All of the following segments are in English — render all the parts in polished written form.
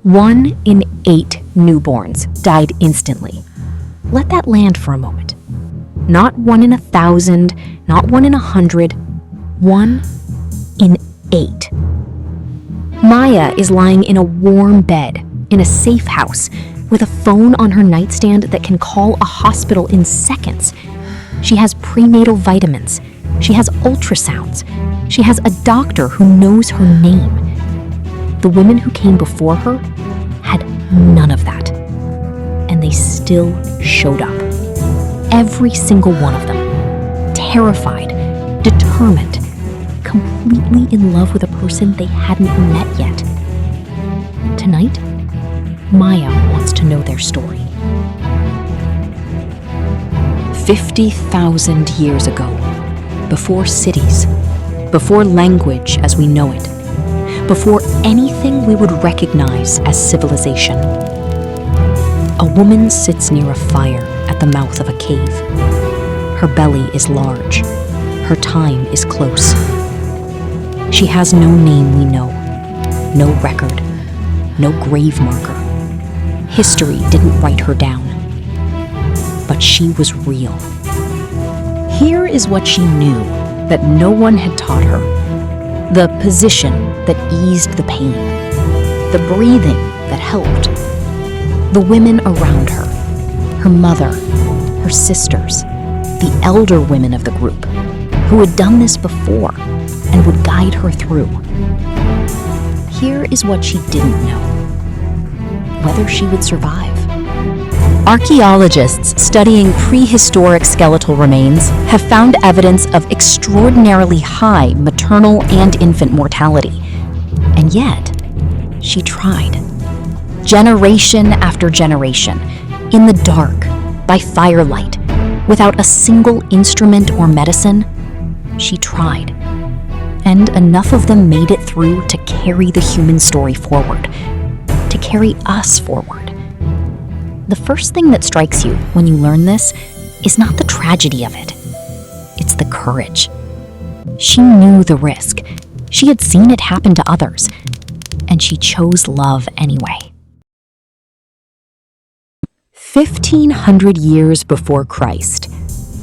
1 in 8 newborns died instantly. Let that land for a moment. Not 1 in 1,000, not 1 in 100, 1 in 8. Maya is lying in a warm bed in a safe house with a phone on her nightstand that can call a hospital in seconds. She has prenatal vitamins. She has ultrasounds. She has a doctor who knows her name. The women who came before her had none of that. And they still showed up. Every single one of them. Terrified, determined, completely in love with a person they hadn't met yet. Tonight, Maya wants to know their story. 50,000 years ago, before cities, before language as we know it, before anything we would recognize as civilization, a woman sits near a fire at the mouth of a cave. Her belly is large. Her time is close. She has no name we know, no record, no grave marker. History didn't write her down, but she was real. Here is what she knew that no one had taught her. The position that eased the pain. The breathing that helped. The women around her. Her mother, her sisters, the elder women of the group, who had done this before and would guide her through. Here is what she didn't know. Whether she would survive. Archaeologists studying prehistoric skeletal remains have found evidence of extraordinarily high maternal and infant mortality. And yet, she tried. Generation after generation, in the dark, by firelight, without a single instrument or medicine, she tried. And enough of them made it through to carry the human story forward, to carry us forward. The first thing that strikes you when you learn this is not the tragedy of it. It's the courage. She knew the risk. She had seen it happen to others, and she chose love anyway. 1,500 years before Christ,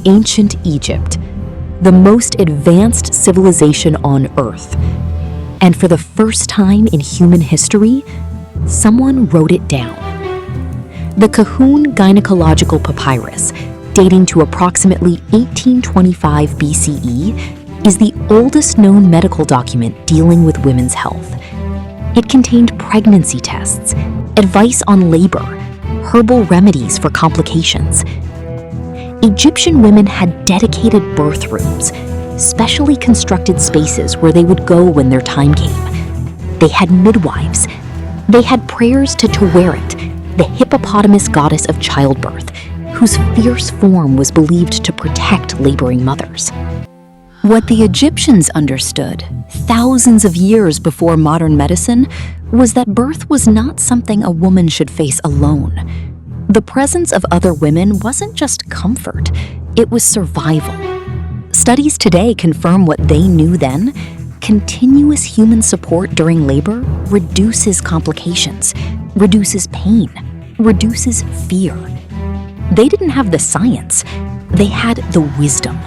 ancient Egypt, the most advanced civilization on Earth. And for the first time in human history, someone wrote it down. The Kahun Gynecological Papyrus, dating to approximately 1825 BCE, is the oldest known medical document dealing with women's health. It contained pregnancy tests, advice on labor, herbal remedies for complications. Egyptian women had dedicated birth rooms, specially constructed spaces where they would go when their time came. They had midwives. They had prayers to Taweret, the hippopotamus goddess of childbirth, whose fierce form was believed to protect laboring mothers. What the Egyptians understood, thousands of years before modern medicine, was that birth was not something a woman should face alone. The presence of other women wasn't just comfort, it was survival. Studies today confirm what they knew then. Continuous human support during labor reduces complications, reduces pain, reduces fear. They didn't have the science, they had the wisdom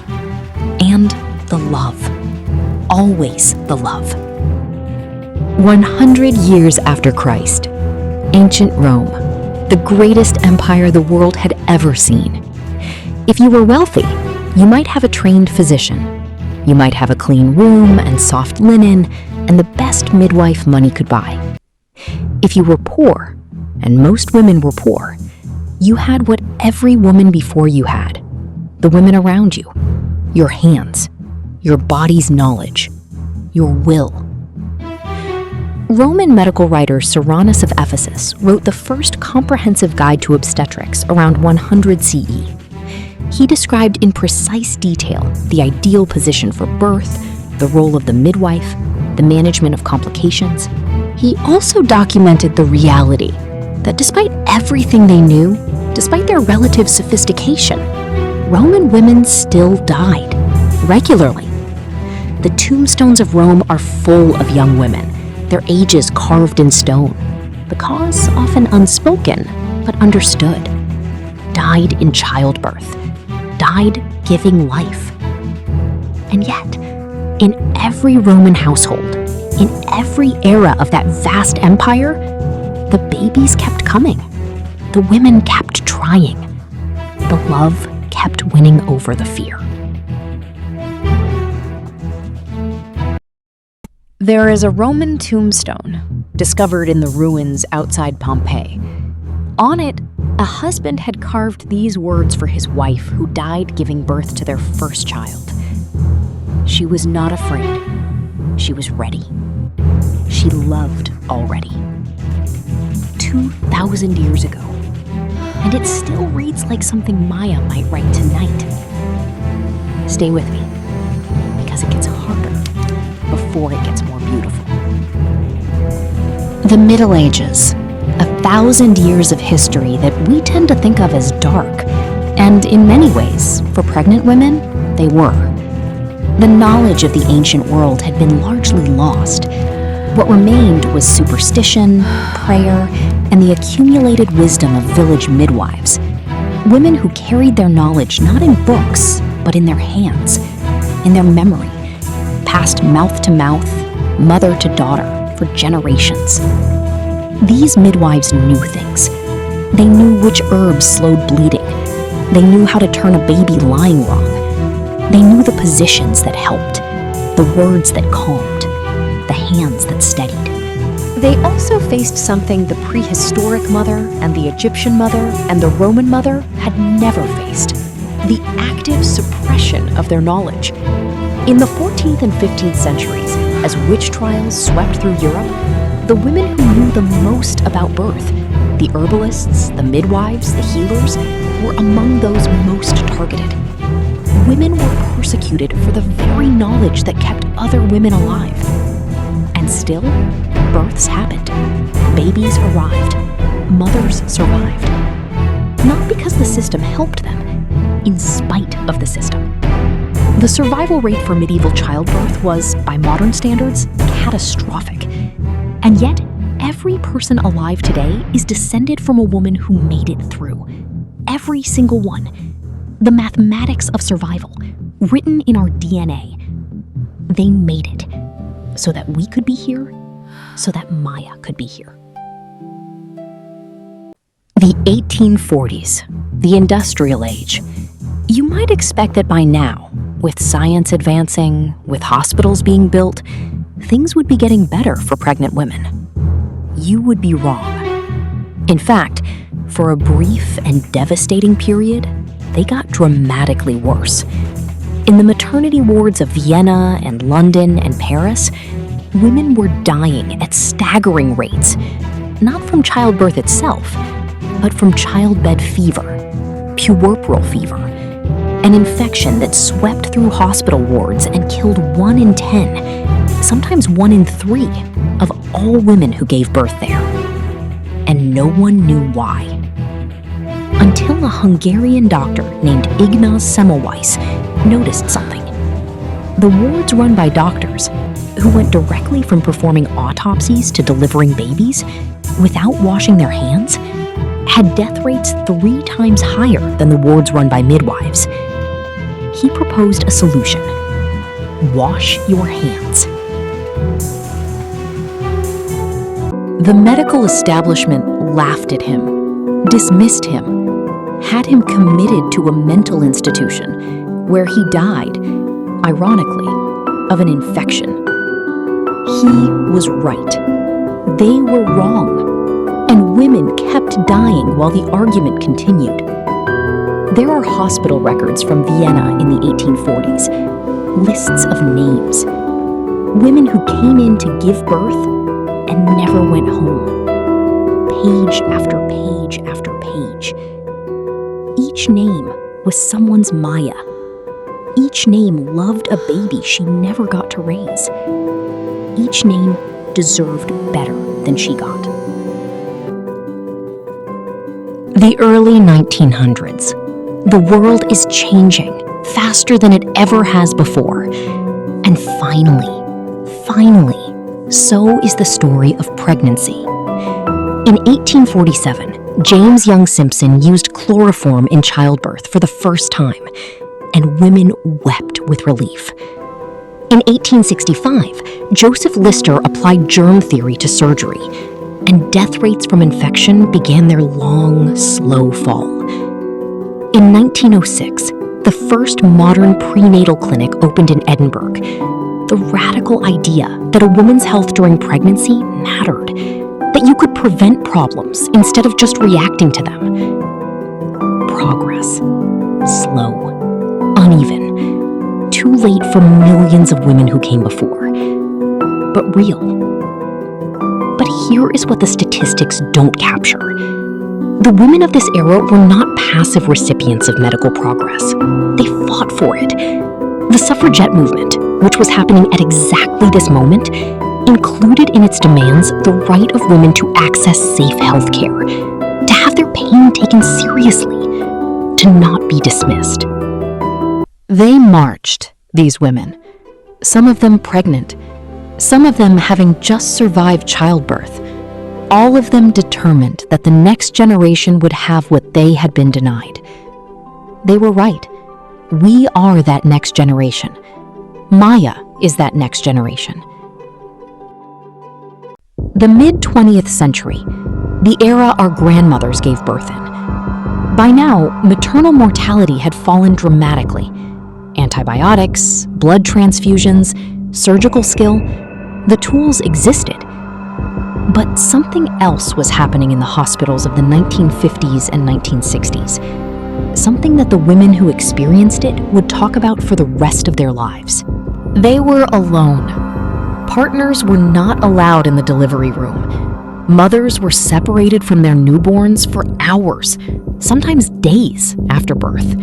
and the love. Always the love. 100 years after Christ, ancient Rome, the greatest empire the world had ever seen. If you were wealthy, you might have a trained physician. You might have a clean room and soft linen and the best midwife money could buy. If you were poor, and most women were poor, you had what every woman before you had. The women around you, your hands, your body's knowledge, your will. Roman medical writer Cyrannus of Ephesus wrote the first comprehensive guide to obstetrics around 100 CE. He described in precise detail the ideal position for birth, the role of the midwife, the management of complications. He also documented the reality that despite everything they knew, despite their relative sophistication, Roman women still died, regularly. The tombstones of Rome are full of young women, their ages carved in stone. the cause often unspoken but understood. Died in childbirth. Died giving life. And yet, in every Roman household, in every era of that vast empire, the babies kept coming. The women kept trying. The love kept winning over the fear. There is a Roman tombstone discovered in the ruins outside Pompeii. On it, a husband had carved these words for his wife who died giving birth to their first child. She was not afraid. She was ready. She loved already. 2,000 years ago. And it still reads like something Maya might write tonight. Stay with me, because it gets harder before it gets more beautiful. The Middle Ages, 1,000 years of history that we tend to think of as dark, and in many ways, for pregnant women, they were. The knowledge of the ancient world had been largely lost. What remained was superstition, prayer, and the accumulated wisdom of village midwives. Women who carried their knowledge not in books, but in their hands, in their memory, passed mouth to mouth, mother to daughter, for generations. These midwives knew things. They knew which herbs slowed bleeding. They knew how to turn a baby lying wrong. They knew the positions that helped, the words that calmed, the hands that steadied. They also faced something the prehistoric mother and the Egyptian mother and the Roman mother had never faced: the active suppression of their knowledge. In the 14th and 15th centuries, as witch trials swept through Europe, the women who knew the most about birth, the herbalists, the midwives, the healers, were among those most targeted. Women were persecuted for the very knowledge that kept other women alive. And still, births happened. Babies arrived. Mothers survived. Not because the system helped them, in spite of the system. The survival rate for medieval childbirth was, by modern standards, catastrophic. And yet, every person alive today is descended from a woman who made it through. Every single one. The mathematics of survival, written in our DNA. They made it, so that we could be here, so that Maya could be here. The 1840s, the industrial age. You might expect that by now, with science advancing, with hospitals being built, things would be getting better for pregnant women. You would be wrong. In fact, for a brief and devastating period, they got dramatically worse. In the maternity wards of Vienna and London and Paris, women were dying at staggering rates, not from childbirth itself, but from childbed fever, puerperal fever, an infection that swept through hospital wards and killed 1 in 10, sometimes 1 in 3, of all women who gave birth there. And no one knew why. Until a Hungarian doctor named Ignaz Semmelweis noticed something. The wards run by doctors, who went directly from performing autopsies to delivering babies, without washing their hands, had death rates 3 times higher than the wards run by midwives. He proposed a solution: wash your hands. The medical establishment laughed at him, dismissed him, had him committed to a mental institution where he died, ironically, of an infection. He was right. They were wrong. And women kept dying while the argument continued. There are hospital records from Vienna in the 1840s, lists of names. Women who came in to give birth and never went home. Page after page after page. Each name was someone's Maya. Each name loved a baby she never got to raise. Each name deserved better than she got. The early 1900s. The world is changing faster than it ever has before. And finally, so is the story of pregnancy. In 1847, James Young Simpson used chloroform in childbirth for the first time, and women wept with relief. In 1865, Joseph Lister applied germ theory to surgery, and death rates from infection began their long, slow fall. In 1906, the first modern prenatal clinic opened in Edinburgh. The radical idea that a woman's health during pregnancy mattered, that you could prevent problems instead of just reacting to them. Progress. Slow. Uneven. Too late for millions of women who came before. But real. But here is what the statistics don't capture. The women of this era were not passive recipients of medical progress. They fought for it. The suffragette movement, which was happening at exactly this moment, included in its demands the right of women to access safe health care, to have their pain taken seriously, to not be dismissed. They marched, these women, some of them pregnant, some of them having just survived childbirth, all of them determined that the next generation would have what they had been denied. They were right. We are that next generation. Maya is that next generation. The mid-20th century, the era our grandmothers gave birth in. By now, maternal mortality had fallen dramatically. Antibiotics, blood transfusions, surgical skill, the tools existed. But something else was happening in the hospitals of the 1950s and 1960s. Something that the women who experienced it would talk about for the rest of their lives. They were alone. Partners were not allowed in the delivery room. Mothers were separated from their newborns for hours, sometimes days after birth.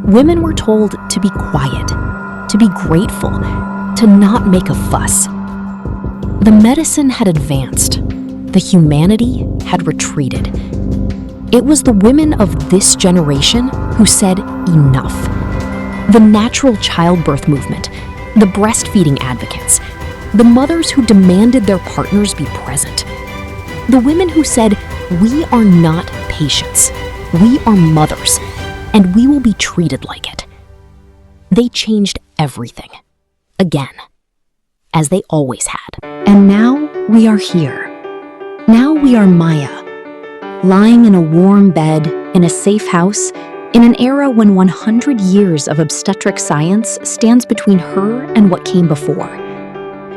Women were told to be quiet, to be grateful, to not make a fuss. The medicine had advanced. The humanity had retreated. It was the women of this generation who said enough. The natural childbirth movement, the breastfeeding advocates, the mothers who demanded their partners be present. The women who said, we are not patients, we are mothers, and we will be treated like it. They changed everything. Again. As they always had. And now we are here. Now we are Maya, lying in a warm bed, in a safe house, in an era when 100 years of obstetric science stands between her and what came before.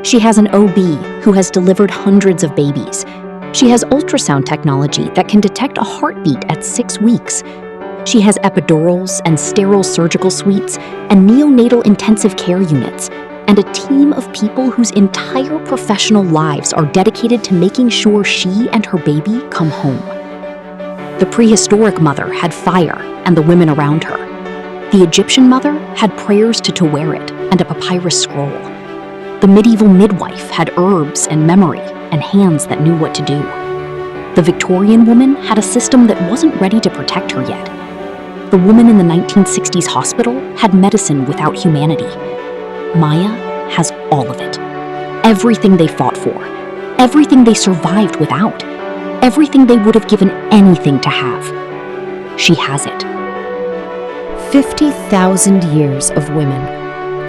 She has an OB who has delivered hundreds of babies. She has ultrasound technology that can detect a heartbeat at 6 weeks. She has epidurals and sterile surgical suites and neonatal intensive care units, and a team of people whose entire professional lives are dedicated to making sure she and her baby come home. The prehistoric mother had fire and the women around her. The Egyptian mother had prayers to Taweret and a papyrus scroll. The medieval midwife had herbs and memory and hands that knew what to do. The Victorian woman had a system that wasn't ready to protect her yet. The woman in the 1960s hospital had medicine without humanity. Maya has all of it. Everything they fought for. Everything they survived without. Everything they would have given anything to have. She has it. 50,000 years of women.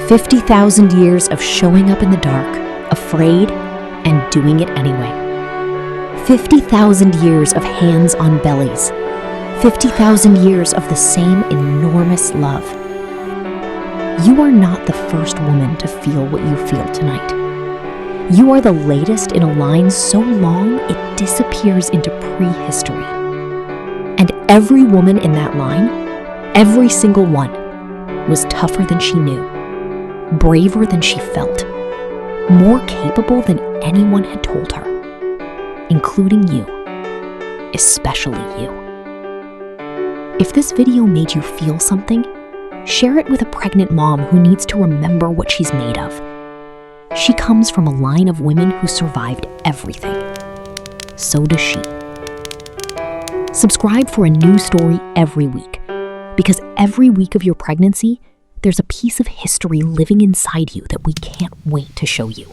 50,000 years of showing up in the dark, afraid, and doing it anyway. 50,000 years of hands on bellies. 50,000 years of the same enormous love. You are not the first woman to feel what you feel tonight. You are the latest in a line so long it disappears into prehistory. And every woman in that line, every single one, was tougher than she knew, braver than she felt, more capable than anyone had told her, including you, especially you. If this video made you feel something, share it with a pregnant mom who needs to remember what she's made of. She comes from a line of women who survived everything. So does she. Subscribe for a new story every week, because every week of your pregnancy, there's a piece of history living inside you that we can't wait to show you.